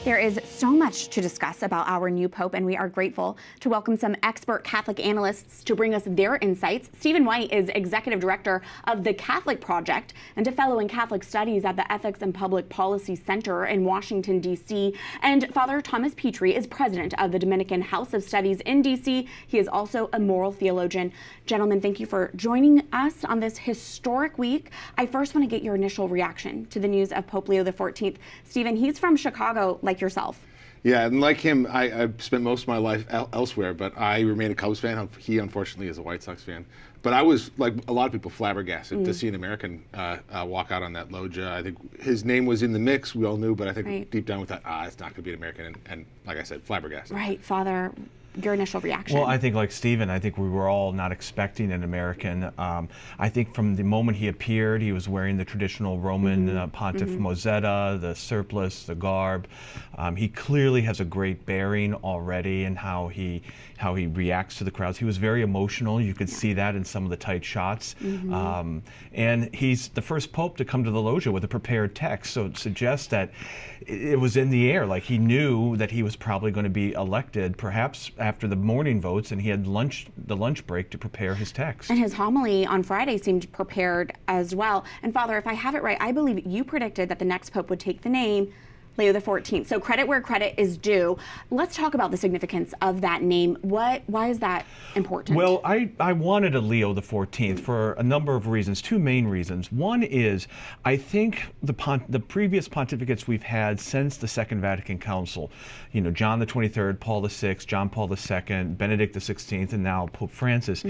There is so much to discuss about our new Pope, and we are grateful to welcome some expert Catholic analysts to bring us their insights. Stephen White is Executive Director of the Catholic Project and a fellow in Catholic Studies at the Ethics and Public Policy Center in Washington, D.C. And Father Thomas Petri is President of the Dominican House of Studies in D.C. He is also a moral theologian. Gentlemen, thank you for joining us on this historic week. I first want to get your initial reaction to the news of Pope Leo XIV. Stephen, he's from Chicago, like yourself. Yeah, and like him, I've spent most of my life elsewhere, but I remain a Cubs fan. He, unfortunately, is a White Sox fan. But I was, like a lot of people, flabbergasted to see an American walk out on that loggia. I think his name was in the mix, we all knew, but I think deep down we thought, it's not going to be an American. And like I said, flabbergasted. Right, Father. Your initial reaction? Well, I think like Stephen, I think we were all not expecting an American. I think from the moment he appeared, he was wearing the traditional Roman Pontiff mozzetta, the surplice, the garb. He clearly has a great bearing already in how he reacts to the crowds. He was very emotional. You could see that in some of the tight shots. And he's the first pope to come to the loggia with a prepared text. So it suggests that it was in the air. Like he knew that he was probably going to be elected, perhaps after the morning votes, and he had the lunch break to prepare his text. And his homily on Friday seemed prepared as well. And Father, if I have it right, I believe you predicted that the next pope would take the name Leo XIV. So credit where credit is due. Let's talk about the significance of that name. Why is that important? Well, I wanted a Leo XIV for a number of reasons, two main reasons. One is I think the previous pontificates we've had since the Second Vatican Council, John the 23rd, Paul VI, John Paul II, Benedict XVI, and now Pope Francis,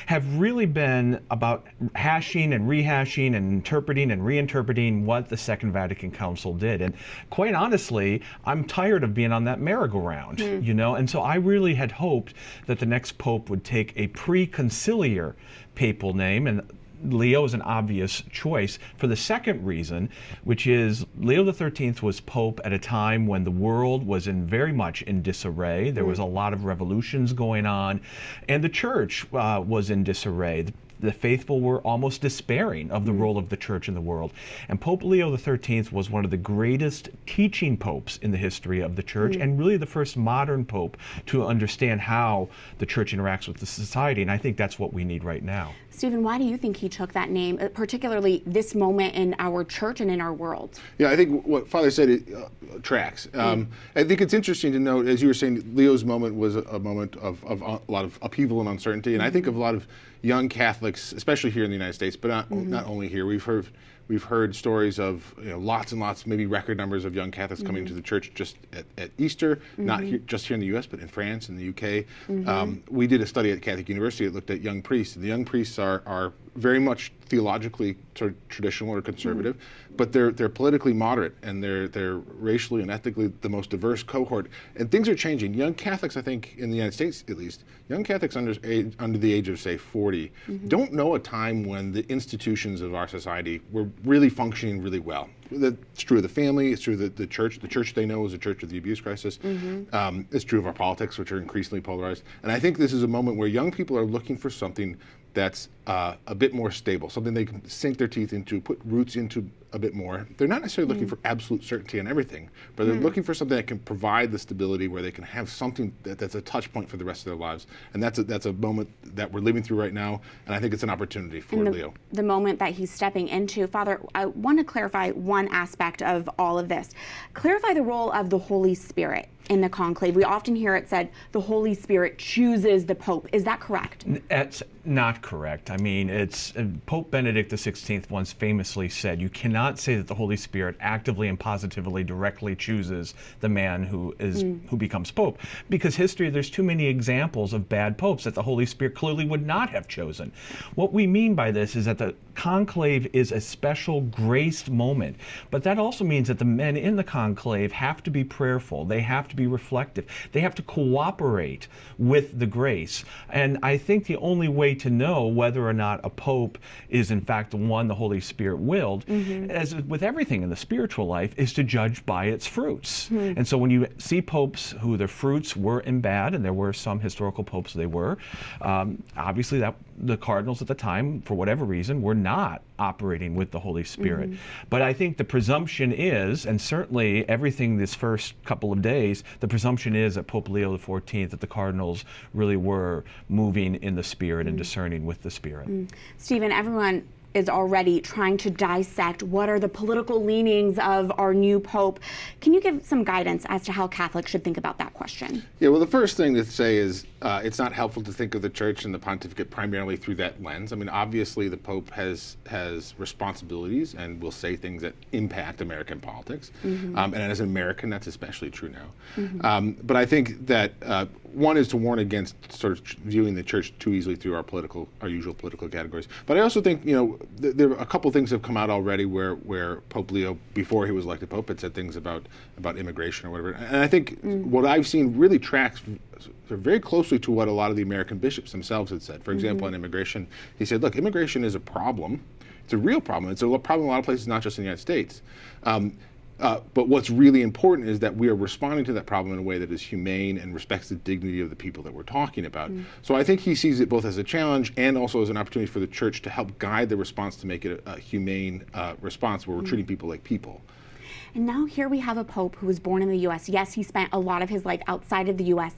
have really been about hashing and rehashing and interpreting and reinterpreting what the Second Vatican Council did. And quite honestly, I'm tired of being on that merry-go-round, and so I really had hoped that the next pope would take a pre-conciliar papal name, and Leo is an obvious choice for the second reason, which is Leo XIII was pope at a time when the world was very much in disarray. There was a lot of revolutions going on, and the church was in disarray. The faithful were almost despairing of the role of the church in the world. And Pope Leo XIII was one of the greatest teaching popes in the history of the church, and really the first modern pope to understand how the church interacts with the society. And I think that's what we need right now. Stephen, why do you think he took that name, particularly this moment in our church and in our world? Yeah, I think what Father said tracks. I think it's interesting to note, as you were saying, Leo's moment was a moment of a lot of upheaval and uncertainty. And I think of a lot of young Catholics, especially here in the United States, but not only here. We've heard stories of lots and lots, maybe record numbers of young Catholics coming to the church just at Easter, not just here in the U.S., but in France and the U.K. We did a study at Catholic University that looked at young priests, and the young priests are very much theologically sort of traditional or conservative, but they're politically moderate, and they're racially and ethnically the most diverse cohort. And things are changing. Young Catholics, I think, in the United States at least, young Catholics under the age of, say, 40, don't know a time when the institutions of our society were really functioning really well. It's true of the family, it's true of the church. The church they know is a church of the abuse crisis. It's true of our politics, which are increasingly polarized. And I think this is a moment where young people are looking for something that's a bit more stable, something they can sink their teeth into, put roots into a bit more. They're not necessarily looking for absolute certainty on everything, but they're looking for something that can provide the stability where they can have something that's a touch point for the rest of their lives. And that's a moment that we're living through right now, and I think it's an opportunity for Leo. The moment that he's stepping into. Father, I want to clarify one aspect of all of this. Clarify the role of the Holy Spirit in the conclave. We often hear it said the Holy Spirit chooses the Pope. Is that correct? That's not correct. I mean, it's Pope Benedict XVI once famously said, you cannot say that the Holy Spirit actively and positively directly chooses the man who becomes Pope, because there's too many examples of bad popes that the Holy Spirit clearly would not have chosen. What we mean by this is that the conclave is a special graced moment, but that also means that the men in the conclave have to be prayerful. They have to be reflective. They have to cooperate with the grace. And I think the only way to know whether or not a pope is in fact the one the Holy Spirit willed, as with everything in the spiritual life, is to judge by its fruits. And so when you see popes who their fruits were in bad, and there were some historical popes they were, obviously that the cardinals at the time, for whatever reason, were not operating with the Holy Spirit. But I think the presumption is, and certainly everything this first couple of days, the presumption is that Pope Leo XIV, that the cardinals really were moving in the Spirit and discerning with the Spirit. Stephen, everyone is already trying to dissect what are the political leanings of our new Pope. Can you give some guidance as to how Catholics should think about that question? Yeah, well, the first thing to say is it's not helpful to think of the Church and the pontificate primarily through that lens. I mean, obviously the Pope has responsibilities and will say things that impact American politics. And as an American, that's especially true now. But I think that one is to warn against sort of viewing the Church too easily through our usual political categories. But I also think, there are a couple things that have come out already where Pope Leo, before he was elected Pope, had said things about immigration or whatever. And I think what I've seen really tracks very closely to what a lot of the American bishops themselves had said. For example, on immigration, he said, look, immigration is a problem. It's a real problem. It's a problem in a lot of places, not just in the United States. But what's really important is that we are responding to that problem in a way that is humane and respects the dignity of the people that we're talking about. So I think he sees it both as a challenge and also as an opportunity for the Church to help guide the response to make it a humane response where we're treating people like people. And now here we have a Pope who was born in the U.S. Yes, he spent a lot of his life outside of the U.S.,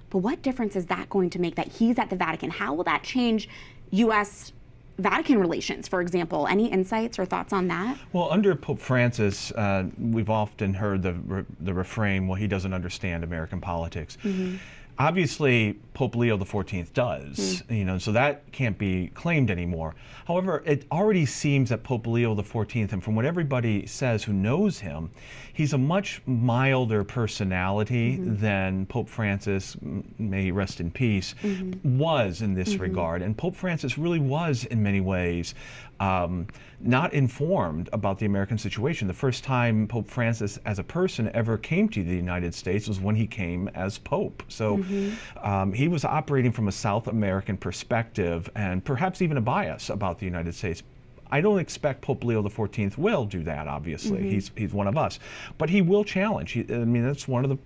but what difference is that going to make that he's at the Vatican? How will that change U.S. Vatican relations, for example? Any insights or thoughts on that? Well, under Pope Francis, we've often heard the refrain, well, he doesn't understand American politics. Obviously, Pope Leo XIV does, so that can't be claimed anymore. However, it already seems that Pope Leo XIV, and from what everybody says who knows him, he's a much milder personality than Pope Francis, may he rest in peace, was in this regard. And Pope Francis really was, in many ways, not informed about the American situation. The first time Pope Francis as a person ever came to the United States was when he came as Pope. So he was operating from a South American perspective and perhaps even a bias about the United States. I don't expect Pope Leo XIV will do that, obviously. He's one of us. But he will challenge. That's one of the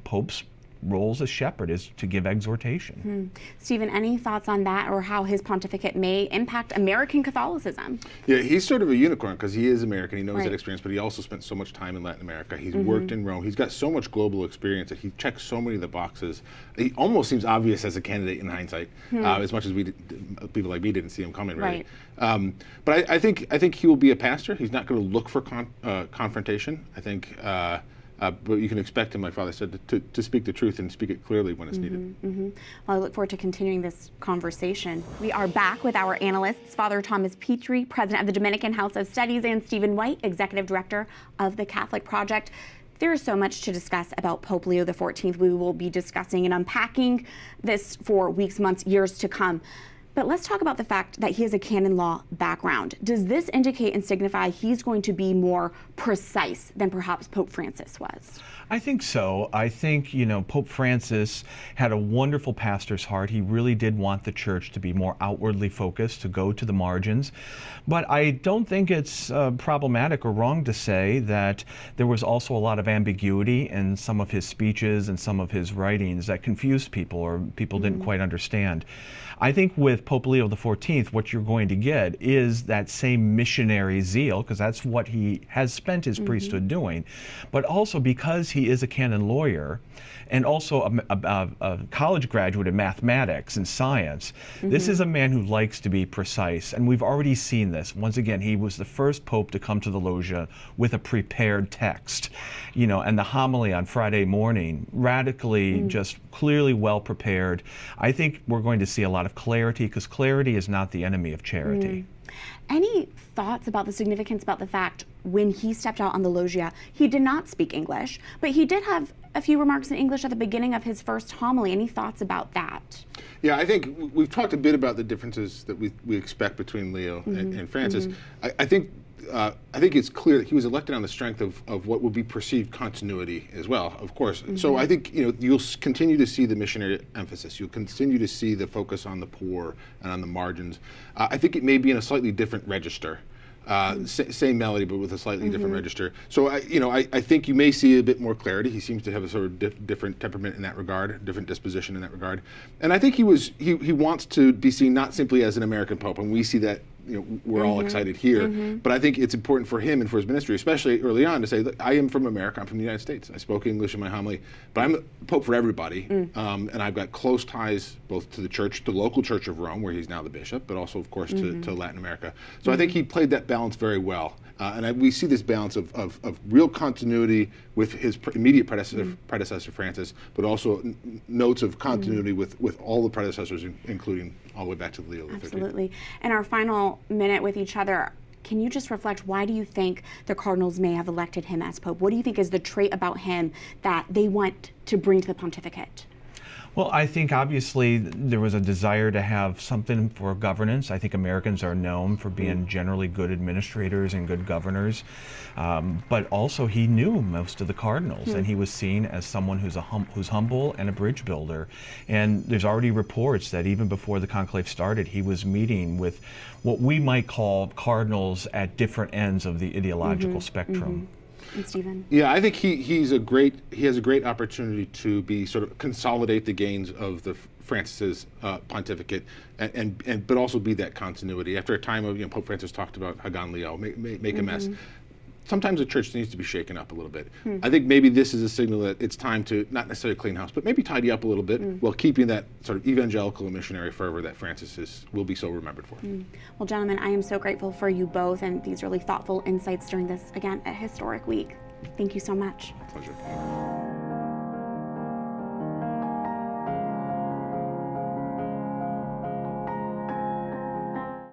Pope's roles as shepherd, is to give exhortation. Stephen, any thoughts on that or how his pontificate may impact American Catholicism? Yeah, he's sort of a unicorn because he is American. He knows that experience, but he also spent so much time in Latin America. He's worked in Rome. He's got so much global experience that he checks so many of the boxes. He almost seems obvious as a candidate in hindsight, as much as people like me didn't see him coming, really. But I think he will be a pastor. He's not going to look for confrontation. I think but you can expect him, my father said, to speak the truth and speak it clearly when it's needed. Well, I look forward to continuing this conversation. We are back with our analysts, Father Thomas Petri, President of the Dominican House of Studies, and Stephen White, Executive Director of the Catholic Project. There is so much to discuss about Pope Leo XIV. We will be discussing and unpacking this for weeks, months, years to come. But let's talk about the fact that he has a canon law background. Does this indicate and signify he's going to be more precise than perhaps Pope Francis was? I think so. I think, Pope Francis had a wonderful pastor's heart. He really did want the Church to be more outwardly focused, to go to the margins. But I don't think it's problematic or wrong to say that there was also a lot of ambiguity in some of his speeches and some of his writings that confused people or people didn't quite understand. I think with Pope Leo XIV, what you're going to get is that same missionary zeal, because that's what he has spent his priesthood doing, but also because he is a canon lawyer and also a college graduate in mathematics and science. This is a man who likes to be precise, and we've already seen this. Once again, he was the first pope to come to the loggia with a prepared text, and the homily on Friday morning, radically, just clearly well prepared. I think we're going to see a lot of clarity, because clarity is not the enemy of charity. Any thoughts about the significance about the fact when he stepped out on the loggia, he did not speak English, but he did have a few remarks in English at the beginning of his first homily. Any thoughts about that? Yeah, I think we've talked a bit about the differences that we expect between Leo and Francis. I think it's clear that he was elected on the strength of what would be perceived continuity as well, of course. So I think you'll continue to see the missionary emphasis. You'll continue to see the focus on the poor and on the margins. I think it may be in a slightly different register. Same melody, but with a slightly different register. So I think you may see a bit more clarity. He seems to have a sort of different temperament in that regard, different disposition in that regard. And I think he wants to be seen not simply as an American pope, and we see that we're all excited here. But I think it's important for him and for his ministry, especially early on, to say, look, I am from America, I'm from the United States. I spoke English in my homily, but I'm the Pope for everybody. And I've got close ties both to the church, the local Church of Rome, where he's now the bishop, but also, of course, to Latin America. So I think he played that balance very well. We see this balance of real continuity with his immediate predecessor Francis, but also notes of continuity with all the predecessors, including all the way back to Leo XIV. Absolutely. In our final minute with each other, can you just reflect, why do you think the cardinals may have elected him as Pope? What do you think is the trait about him that they want to bring to the pontificate? Well, I think obviously there was a desire to have something for governance. I think Americans are known for being generally good administrators and good governors, but also he knew most of the cardinals, and he was seen as someone who's humble and a bridge builder. And there's already reports that even before the conclave started, he was meeting with what we might call cardinals at different ends of the ideological spectrum. And Stephen? Yeah, I think he has a great opportunity to be sort of consolidate the gains of the Francis's pontificate, but also be that continuity. After a time of, Pope Francis talked about Hagan Leo, make a mess. Sometimes the church needs to be shaken up a little bit. I think maybe this is a signal that it's time to not necessarily clean house, but maybe tidy up a little bit while keeping that sort of evangelical and missionary fervor that Francis will be so remembered for. Well, gentlemen, I am so grateful for you both and these really thoughtful insights during this, again, a historic week. Thank you so much. Pleasure.